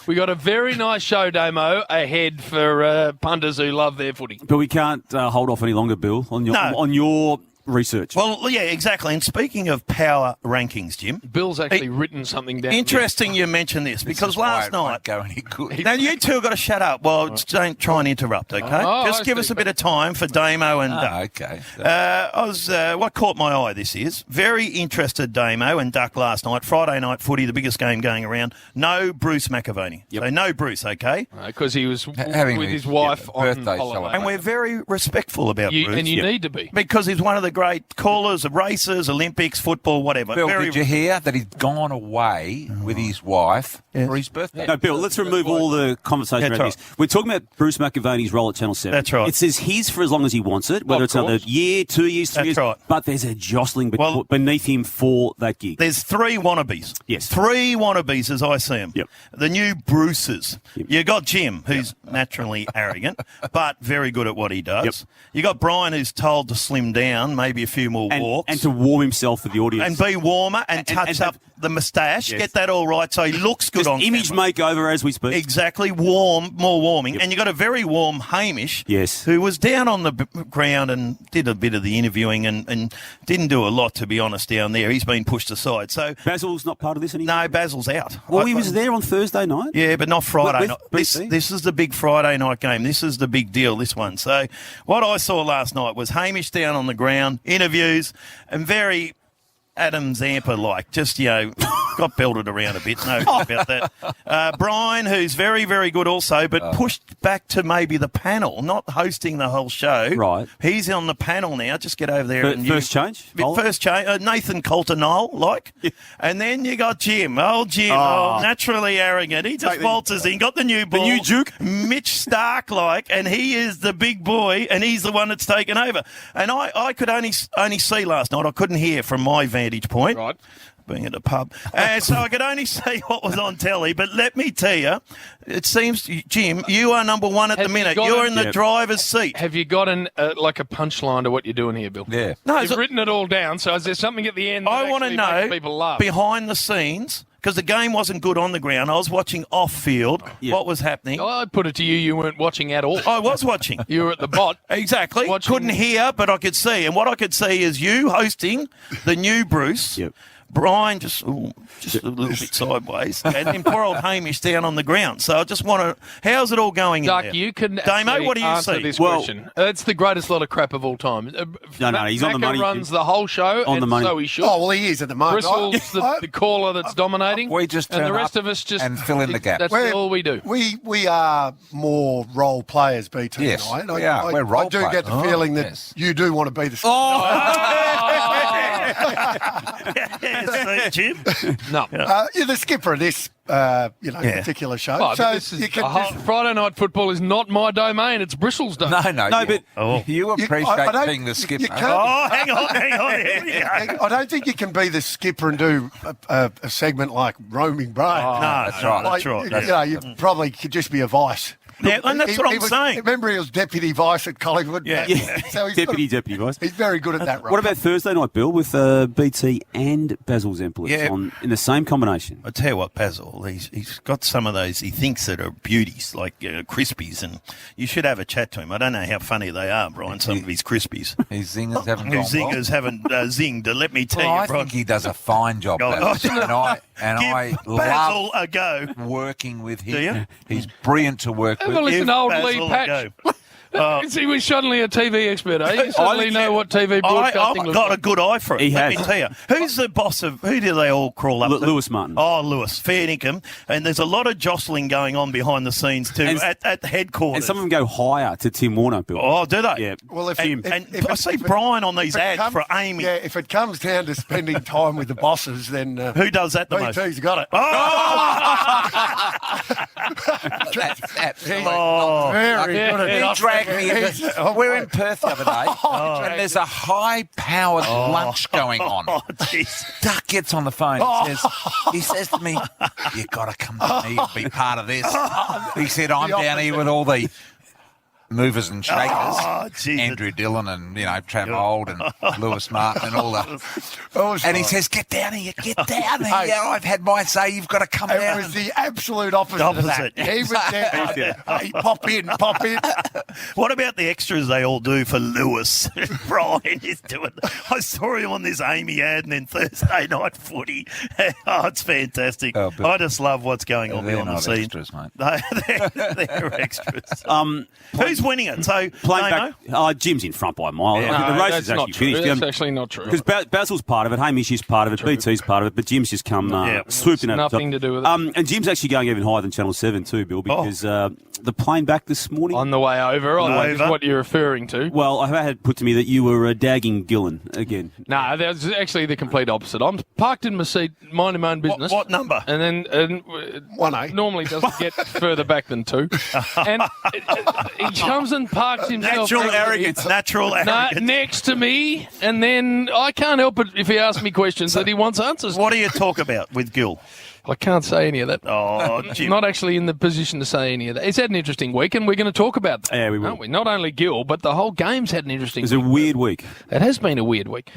We got a very nice show, Damo, ahead for punters who love their footy. But we can't hold off any longer, Bill, on your research. Well, yeah, exactly. And speaking of power rankings, Jim. Bill's actually written something down. Interesting you mention this because last night. Won't go any good. Now, you two have got to shut up. Well, don't try and interrupt, okay? Just give us a bit of time for Damo and Duck. Okay. What caught my eye, this is, very interested Damo and Duck last night, Friday night footy, the biggest game going around. No Bruce McAvaney. Yep. So no Bruce, okay? Because he was Having with his wife on birthday holiday. celebration. And we're very respectful about Bruce. And you need to be. Because he's one of the great callers of races, Olympics, football, whatever. Bill, did you hear that he'd gone away with his wife for his birthday? No, Bill, let's remove all the conversation about right. this. We're talking about Bruce McAvaney's role at Channel 7. That's right. It says he's for as long as he wants it, whether Of it's another course. year, 2 years, 3 years. That's right. But there's a jostling Well- beneath him for that gig. There's three wannabes. Yes. Three wannabes as I see them. Yep. The new Bruces. Yep. You got Jim, who's naturally arrogant, but very good at what he does. Yep. You got Brian, who's told to slim down, maybe a few more walks. And to warm himself for the audience. And be warmer and touch up the moustache. Yes. Get that all right so he looks good Just on image camera. makeover as we speak. Exactly, more warming. Yep. And you got a very warm Hamish, Yes. who was down on the ground and did a bit of the interviewing and didn't do a lot, to be honest, down there. He's been pushed aside. So, Basil's not part of this anymore? no, Basil's out. Well, he was there on Thursday night. Yeah, but not Friday With night. BC? This is the big Friday night game. This is the big deal, this one. So what I saw last night was Hamish down on the ground, interviews, and very Adam Zampa-like, just, got belted around a bit. No doubt about that. Brian, who's very, very good also, but pushed back to maybe the panel, not hosting the whole show. Right. He's on the panel now. Just get over there. First change? First change. Nathan Coulter-Nile, like. Yeah. And then you got Jim. Old Jim. Naturally arrogant. He just waltzes in, got the new ball. new Duke. Mitch Stark, like, and he is the big boy, and he's the one that's taken over. And I could only see last night. I couldn't hear from my vantage point. Right. Being at a pub. So I could only see what was on telly. But let me tell you, it seems, Jim, you are number one at the minute. You're in the driver's seat. Have you got like a punchline to what you're doing here, Bill? Yeah. No, You've written it all down, so is there something at the end that I want to actually makes know people laugh? behind the scenes, because the game wasn't good on the ground. I was watching off-field what was happening. I put it to you weren't watching at all. I was watching. You were at the bot. Exactly. Watching- Couldn't hear, but I could see. And what I could see is you hosting the new Bruce. Yep. Brian just a little bit sideways, and then poor old Hamish down on the ground. So I just want to. How's it all going Duck, in there? you can Damo, actually what do you answer see? this Well- question. It's the greatest lot of crap of all time. No, he's on the Macca money. runs the whole show, On and the money. so he should. Oh, well, he is at the moment. Bristle's the caller that's dominating. We just and turn the rest up of us just and fill in the gap. That's We're- all we do. We are more role players, BT. Yes, and I. we are. We're role I do get the players. feeling that Yes. you do want to be the. See, Jim? No. You're the skipper of this, particular show. Oh, so but this is you can a whole, Friday night football is not my domain. It's Bristol's domain. No, but you appreciate I don't- being the skipper. you can't- Oh, hang on. Here we go. I don't think you can be the skipper and do a segment like roaming brain. No, that's right. That's right. You know, you probably could just be a vice. Yeah, and that's what I'm saying. Remember, he was deputy vice at Collingwood. Yeah. So he's Deputy vice. He's very good at that role. What about Thursday night, Bill, with BT and Basil Zemplitz in the same combination? I tell you what, Basil, he's got some of those he thinks that are beauties, like Crispies, and you should have a chat to him. I don't know how funny they are, Brian, some of his Crispies. His zingers haven't His gone well. zingers haven't zinged, let me tell Well, you, I Brian. think he does a fine job, Oh, Basil, and I Give love Basil a go. working with him. Do you? He's brilliant to work Have a with. listen Give to old Basil Lee a Patch. go. He was suddenly a TV expert, eh? You suddenly know what TV broadcasting I've looks got a like. good eye for it. He Let has. me tell you. Who's the boss of, who do they all crawl up to? Lewis Martin. Oh, Lewis, fair dinkum. And there's a lot of jostling going on behind the scenes too, And- at headquarters. And some of them go higher to Tim Warner, Bill. Oh, do they? Yeah. Well, if And if I see Brian on these ads for Amy. Yeah, if it comes down to spending time with the bosses, then Who does that the most? BT's got it. That's absolutely Oh, Very Yeah, good at yeah. He dragged me into. We're in Perth the other day, and there's a high-powered lunch going on. oh, jeez. Duck gets on the phone. He says to me, "You got to come to me and be part of this." He said, "I'm down here with all the movers and shakers. Oh, geez. Andrew Dillon and, Trav Old and Lewis Martin and all that. And he says, get down here, get down here. I've had my say, you've got to come It down. was the absolute opposite. Of that. He was there. Hey, pop in. What about the extras they all do for Lewis? Brian is doing. I saw him on this Amy ad and then Thursday night footy. Oh, it's fantastic. Oh, I just love what's going on behind the scenes. Extras, mate. They're extras. Who's winning it? So, Playing back, Jim's in front by a mile. No, the race that's is not actually true. finished. That's actually not true. Because Basil's part of it, Hamish is part of it, BT's part of it, but Jim's just come swooping at nothing to do with it. And Jim's actually going even higher than Channel 7 too, Bill, because the plane back this morning. On the way over, is what you're referring to. Well, I had put to me that you were dagging Gillen again. No, that's actually the complete opposite. I'm parked in my seat, minding my own business. What number? And then 1A. normally doesn't get further back than 2. And he comes and parks himself. Natural arrogance. Next to me, and then I can't help it if he asks me questions that he wants answers. What do you talk about with Gil? I can't say any of that. Oh, Jim. Not actually in the position to say any of that. It's had an interesting week, and we're going to talk about that. Yeah, we will. Aren't we? Not only Gil, but the whole game's had an interesting It was a weird week. It has been a weird week.